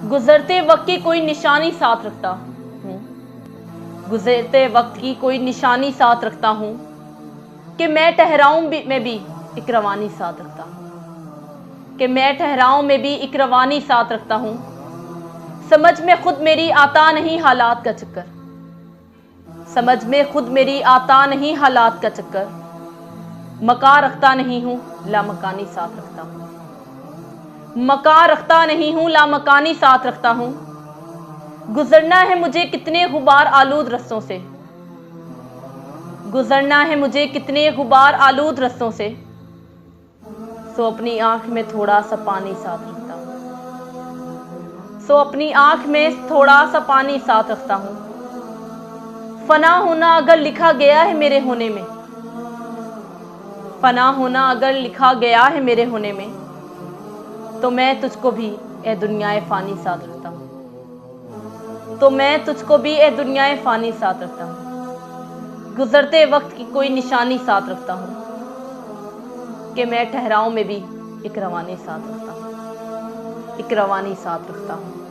गुजरते वक्त की कोई निशानी साथ रखता हूँ, गुजरते वक्त की कोई निशानी साथ रखता हूँ कि मैं ठहराऊं में भी एक रवानी साथ रखता हूँ, कि मैं ठहराऊं में भी एक रवानी साथ रखता हूँ। समझ में खुद मेरी आता नहीं हालात का चक्कर, समझ में खुद मेरी आता नहीं हालात का चक्कर। मकान रखता नहीं हूँ लामकानी साथ रखता हूँ, मकान रखता नहीं हूँ लामकानी साथ रखता हूँ। गुजरना है मुझे कितने गुबार आलूद रस्तों से, गुजरना है मुझे कितने गुबार आलूद रस्तों से। सो अपनी आंख में थोड़ा सा पानी साथ रखता हूँ, सो अपनी आंख में थोड़ा सा पानी साथ रखता हूँ। फना होना अगर लिखा गया है मेरे होने में, फना होना अगर लिखा गया है मेरे होने में, तो मैं तुझको भी ए दुनियाए फानी साथ रखता हूँ, तो मैं तुझको भी ए दुनियाए फानी साथ रखता हूँ। गुजरते वक्त की कोई निशानी साथ रखता हूँ कि मैं ठहराऊं में भी एक रवानी साथ रखता हूँ, एक रवानी साथ रखता हूँ।